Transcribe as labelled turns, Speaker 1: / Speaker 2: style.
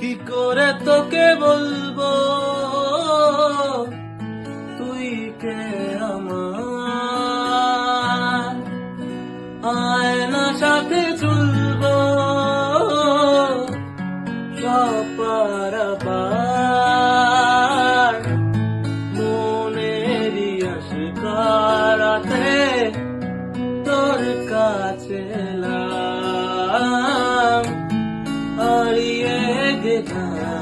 Speaker 1: কি করে তোকে বলবো তুই কে আমার, আয়না সাথে চুলবো সব পারাবার, মনেরই আশকারাতে তোর কাছে এলাম, হারিয়ে গেলাম।